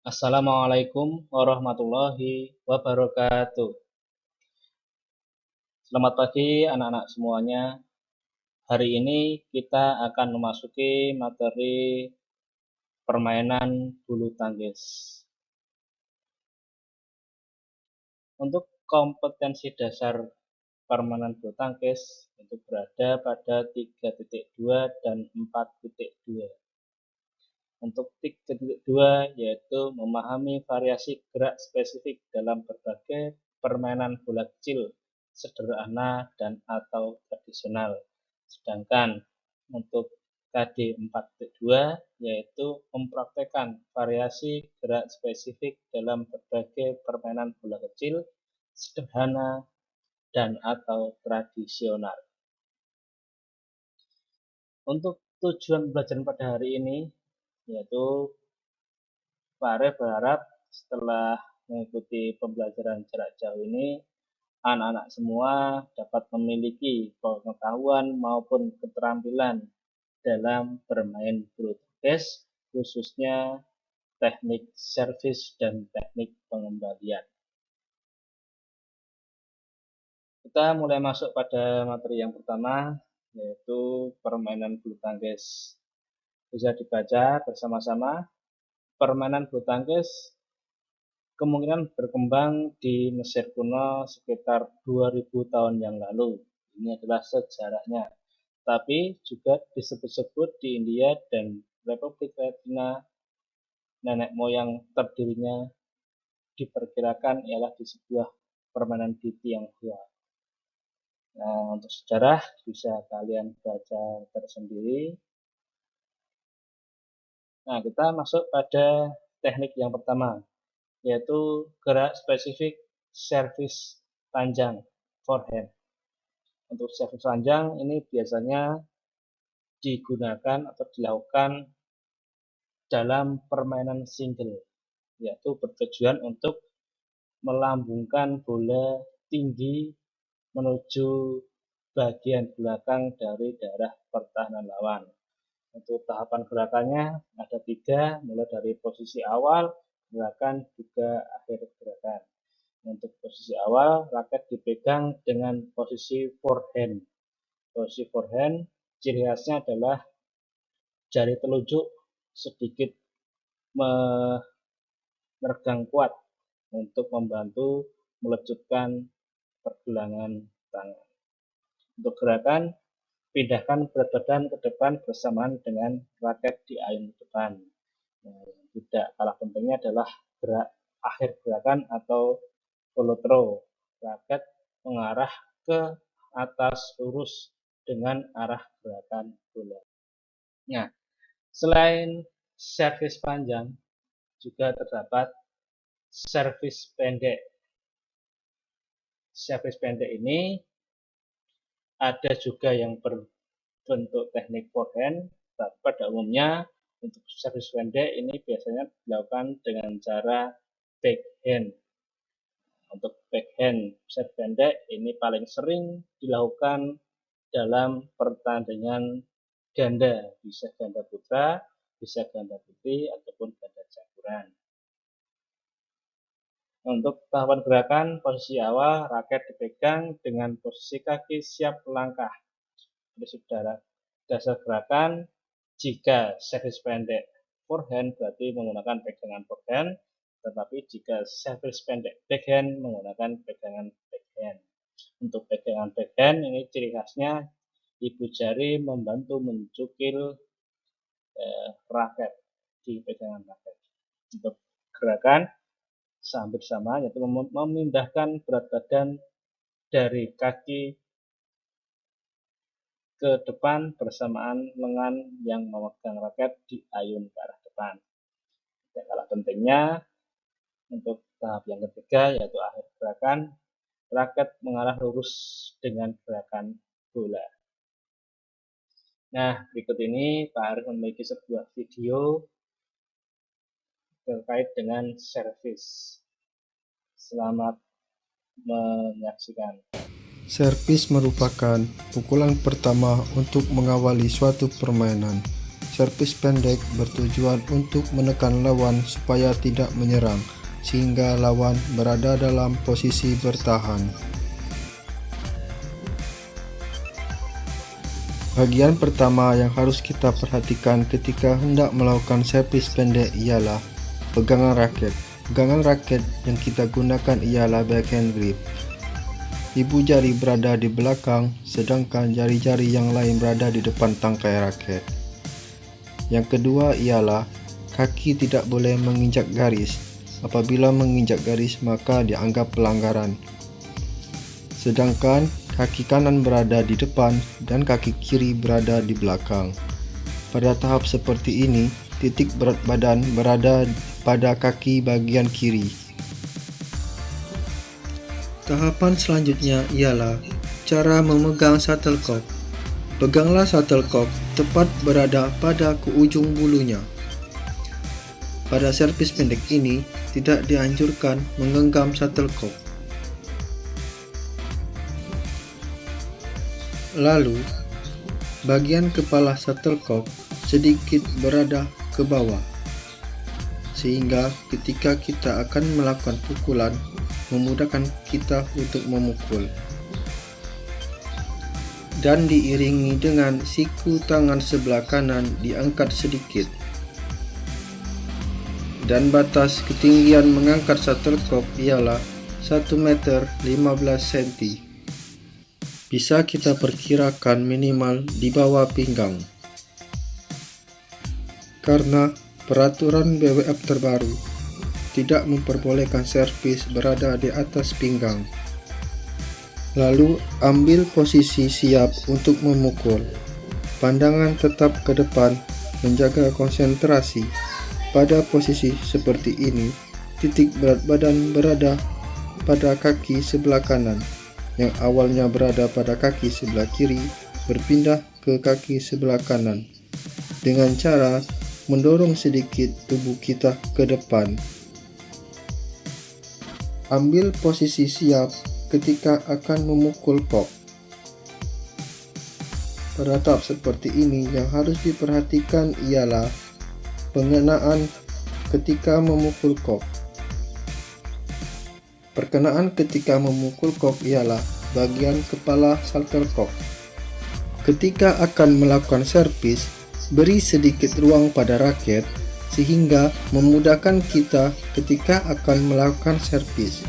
Assalamualaikum warahmatullahi wabarakatuh. Selamat pagi anak-anak semuanya. Hari ini kita akan memasuki materi permainan bulu tangkis. Untuk kompetensi dasar permainan bulu tangkis itu berada pada 3.2 dan 4.2. Untuk 3.2 yaitu memahami variasi gerak spesifik dalam berbagai permainan bola kecil, sederhana dan atau tradisional. Sedangkan untuk KD 4.2 yaitu mempraktekkan variasi gerak spesifik dalam berbagai permainan bola kecil, sederhana dan atau tradisional. Untuk tujuan pembelajaran pada hari ini yaitu Pak Arif berharap setelah mengikuti pembelajaran jarak jauh ini, anak-anak semua dapat memiliki pengetahuan maupun keterampilan dalam bermain bulu tangkis, khususnya teknik servis dan teknik pengembalian. Kita mulai masuk pada materi yang pertama, yaitu permainan bulu tangkis. Bisa dibaca bersama-sama. Permainan bulu tangkis kemungkinan berkembang di Mesir kuno sekitar 2000 tahun yang lalu. Ini adalah sejarahnya. Tapi juga disebut-sebut di India dan Republik Latina, nenek moyang terdirinya diperkirakan ialah di sebuah permainan di Tionghoa. Nah, untuk sejarah bisa kalian baca tersendiri. Nah, kita masuk pada teknik yang pertama, yaitu gerak spesifik servis panjang forehand. Untuk servis panjang ini biasanya digunakan atau dilakukan dalam permainan single, yaitu bertujuan untuk melambungkan bola tinggi menuju bagian belakang dari daerah pertahanan lawan. Untuk tahapan gerakannya ada 3, mulai dari posisi awal, gerakan, juga akhir gerakan. Untuk posisi awal, raket dipegang dengan posisi forehand. Posisi forehand, ciri khasnya adalah jari telunjuk sedikit meregang kuat untuk membantu melecutkan pergelangan tangan. Untuk gerakan, pindahkan berat badan ke depan bersamaan dengan raket di ayun ke depan. Nah, yang tidak kalah pentingnya adalah gerak akhir gerakan atau follow throw. Raket mengarah ke atas lurus dengan arah gerakan bola. Nah, selain servis panjang, juga terdapat servis pendek. Servis pendek ini ada juga yang berbentuk teknik forehand, tapi pada umumnya untuk servis pendek ini biasanya dilakukan dengan cara backhand. Untuk backhand servis pendek ini paling sering dilakukan dalam pertandingan ganda, bisa ganda putra, bisa ganda putri, ataupun ganda campuran. Untuk tahapan gerakan, posisi awal raket dipegang dengan posisi kaki siap melangkah. Jadi saudara, dasar gerakan jika servis pendek forehand berarti menggunakan pegangan forehand, tetapi jika servis pendek backhand menggunakan pegangan backhand. Untuk pegangan backhand ini ciri khasnya ibu jari membantu mencukil raket di pegangan raket. Untuk gerakan hampir sama, yaitu memindahkan berat badan dari kaki ke depan bersamaan lengan yang memegang raket di ayun ke arah depan. Tidak kalah pentingnya untuk tahap yang ketiga, yaitu akhir gerakan, raket mengarah lurus dengan gerakan bola. Nah, berikut ini Pak Arif memiliki sebuah video terkait dengan servis. Selamat menyaksikan. Servis merupakan pukulan pertama untuk mengawali suatu permainan. servis pendek bertujuan untuk menekan lawan supaya tidak menyerang, sehingga lawan berada dalam posisi bertahan. Bagian pertama yang harus kita perhatikan ketika hendak melakukan servis pendek ialah pegangan raket. Pegangan raket yang kita gunakan ialah backhand grip. Ibu jari berada di belakang, sedangkan jari-jari yang lain berada di depan tangkai raket. Yang kedua ialah kaki tidak boleh menginjak garis. Apabila menginjak garis maka dianggap pelanggaran. Sedangkan kaki kanan berada di depan dan kaki kiri berada di belakang. Pada tahap seperti ini, titik berat badan berada pada kaki bagian kiri. Tahapan selanjutnya ialah cara memegang shuttlecock. Peganglah shuttlecock tepat berada pada ke ujung bulunya. Pada servis pendek ini, tidak dianjurkan menggenggam shuttlecock. Lalu, bagian kepala shuttlecock sedikit berada ke bawah, sehingga ketika kita akan melakukan pukulan, memudahkan kita untuk memukul. Dan diiringi dengan siku tangan sebelah kanan diangkat sedikit. Dan batas ketinggian mengangkat shuttlecock ialah 1 meter 15 cm. Bisa kita perkirakan minimal di bawah pinggang. Karena peraturan BWF terbaru tidak memperbolehkan servis berada di atas pinggang. Lalu ambil posisi siap untuk memukul. Pandangan tetap ke depan, menjaga konsentrasi. Pada posisi seperti ini, titik berat badan berada pada kaki sebelah kanan, yang awalnya berada pada kaki sebelah kiri, berpindah ke kaki sebelah kanan, dengan cara mendorong sedikit tubuh kita ke depan. Ambil posisi siap ketika akan memukul kok. Pada tahap seperti ini yang harus diperhatikan ialah pengenaan ketika memukul kok. Perkenaan ketika memukul kok ialah bagian kepala shuttlecock. Ketika akan melakukan servis, beri sedikit ruang pada raket sehingga memudahkan kita ketika akan melakukan servis.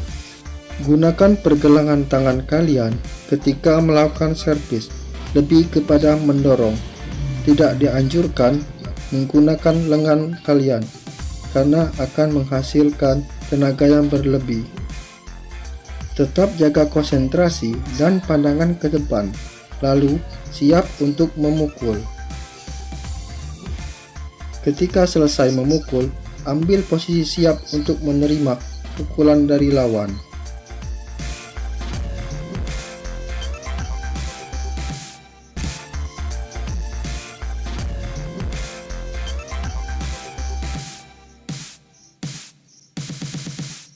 Gunakan pergelangan tangan kalian ketika melakukan servis, lebih kepada mendorong. Tidak dianjurkan menggunakan lengan kalian karena akan menghasilkan tenaga yang berlebih. Tetap jaga konsentrasi dan pandangan ke depan, lalu siap untuk memukul. Ketika selesai memukul, ambil posisi siap untuk menerima pukulan dari lawan.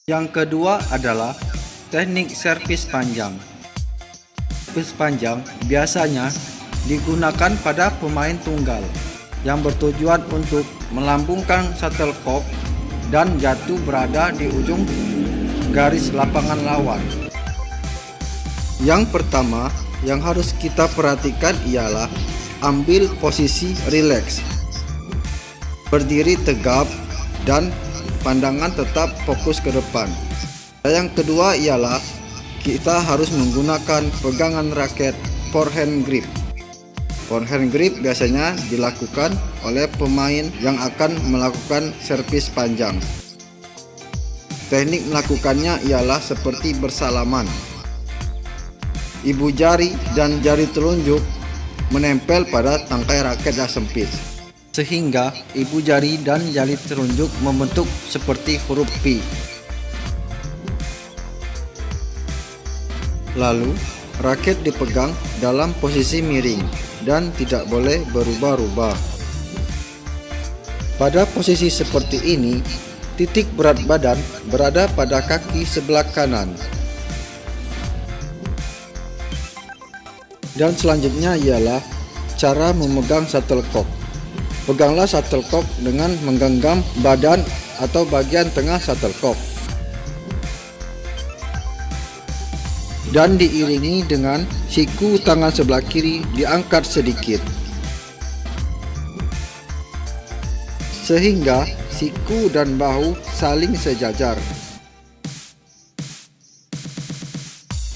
Yang kedua adalah teknik servis panjang. Servis panjang biasanya digunakan pada pemain tunggal yang bertujuan untuk melambungkan shuttlecock dan jatuh berada di ujung garis lapangan lawan. Yang pertama yang harus kita perhatikan ialah ambil posisi rileks, berdiri tegap dan pandangan tetap fokus ke depan. Dan yang kedua ialah kita harus menggunakan pegangan raket forehand grip. Forehand grip biasanya dilakukan oleh pemain yang akan melakukan servis panjang. Teknik melakukannya ialah seperti bersalaman. Ibu jari dan jari telunjuk menempel pada tangkai raket yang sempit, sehingga ibu jari dan jari telunjuk membentuk seperti huruf P. Lalu, raket dipegang dalam posisi miring dan tidak boleh berubah-ubah. Pada posisi seperti ini, titik berat badan berada pada kaki sebelah kanan. Dan selanjutnya ialah cara memegang shuttlecock. Peganglah shuttlecock dengan menggenggam badan atau bagian tengah shuttlecock dan diiringi dengan siku tangan sebelah kiri diangkat sedikit sehingga siku dan bahu saling sejajar.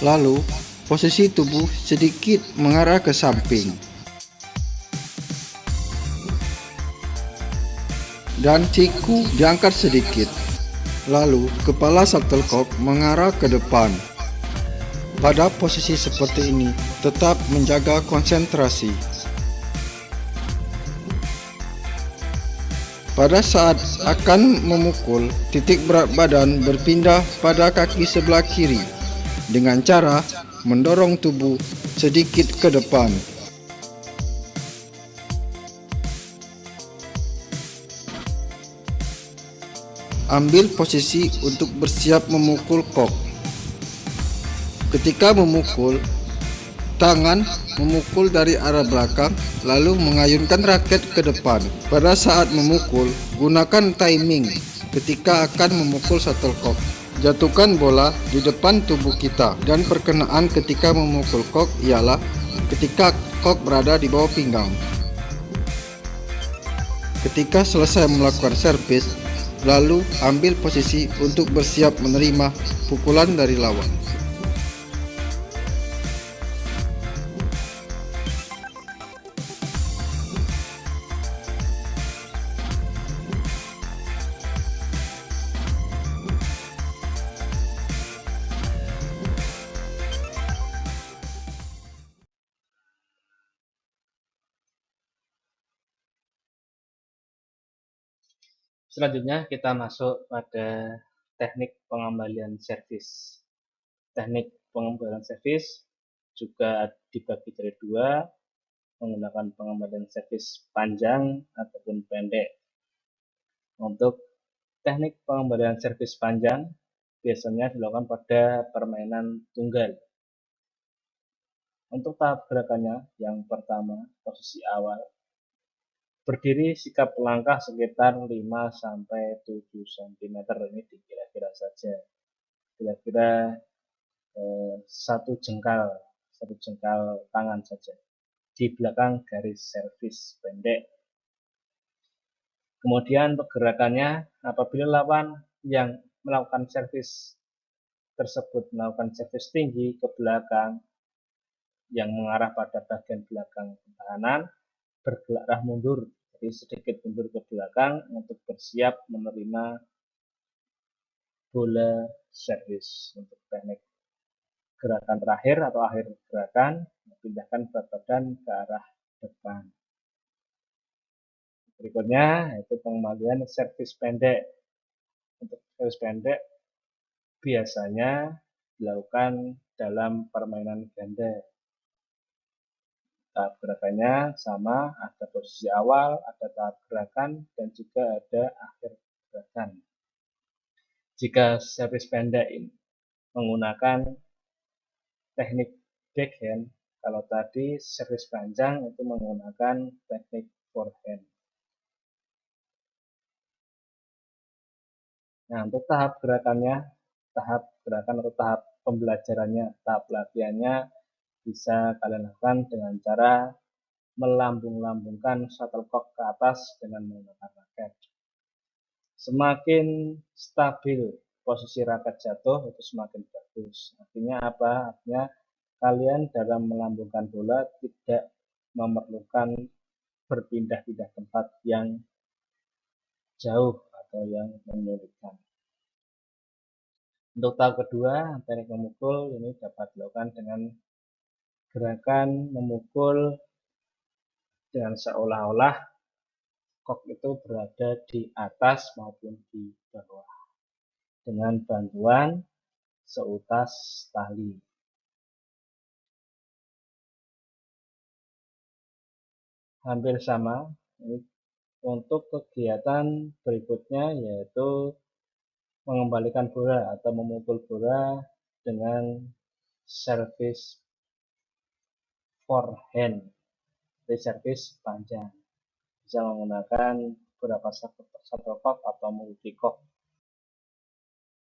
Lalu, posisi tubuh sedikit mengarah ke samping dan siku diangkat sedikit. Lalu, kepala shuttlecock mengarah ke depan. Pada posisi seperti ini, tetap menjaga konsentrasi. Pada saat akan memukul, titik berat badan berpindah pada kaki sebelah kiri dengan cara mendorong tubuh sedikit ke depan. Ambil posisi untuk bersiap memukul kok. Ketika memukul, tangan memukul dari arah belakang lalu mengayunkan raket ke depan. Pada saat memukul, gunakan timing ketika akan memukul shuttlecock. Jatuhkan bola di depan tubuh kita dan perkenaan ketika memukul kok ialah ketika kok berada di bawah pinggang. Ketika selesai melakukan servis, lalu ambil posisi untuk bersiap menerima pukulan dari lawan. Selanjutnya kita masuk pada teknik pengembalian servis. Teknik pengembalian servis juga dibagi dari dua, menggunakan pengembalian servis panjang ataupun pendek. Untuk teknik pengembalian servis panjang biasanya dilakukan pada permainan tunggal. Untuk tahap gerakannya, yang pertama, posisi awal. Berdiri sikap langkah sekitar 5-7 cm, ini dikira-kira saja. Kira-kira satu jengkal tangan saja di belakang garis servis pendek. Kemudian untuk gerakannya, apabila lawan yang melakukan servis tersebut melakukan servis tinggi ke belakang yang mengarah pada bagian belakang pertahanan, bergeraklah mundur, jadi sedikit mundur ke belakang untuk bersiap menerima bola servis. Untuk teknik gerakan terakhir atau akhir gerakan, pindahkan berat badan ke arah depan. Berikutnya yaitu pengembalian servis pendek. Untuk servis pendek biasanya dilakukan dalam permainan ganda. Tahap gerakannya sama, ada posisi awal, ada tahap gerakan, dan juga ada akhir gerakan. Jika servis pendek ini menggunakan teknik backhand, kalau tadi servis panjang itu menggunakan teknik forehand. Nah, untuk tahap gerakannya, tahap gerakan atau tahap pembelajarannya, tahap latihannya bisa kalian lakukan dengan cara melambung-lambungkan shuttlecock ke atas dengan menggunakan raket. Semakin stabil posisi raket jatuh itu semakin bagus. Artinya apa? Artinya kalian dalam melambungkan bola tidak memerlukan berpindah-pindah tempat yang jauh atau yang menyulitkan. Untuk tahap kedua, teknik memukul ini dapat dilakukan dengan gerakan memukul dengan seolah-olah kok itu berada di atas maupun di bawah dengan bantuan seutas tali. Hampir sama. Untuk kegiatan berikutnya yaitu mengembalikan bola atau memukul bola dengan servis forehand, servis panjang. bisa menggunakan beberapa shuttlecock atau multicock.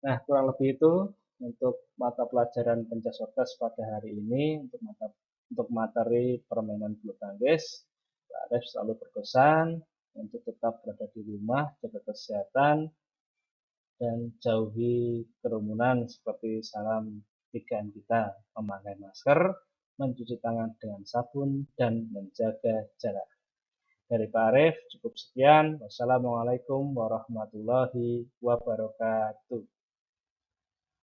Nah, kurang lebih itu untuk mata pelajaran pencasotes pada hari ini untuk materi permainan bulu tangkis. Pak Arif selalu berpesan untuk tetap berada di rumah, jaga kesehatan, dan jauhi kerumunan seperti salam 3M kita, memakai masker, mencuci tangan dengan sabun, dan menjaga jarak. Dari Pak Arif, cukup sekian. Wassalamualaikum warahmatullahi wabarakatuh.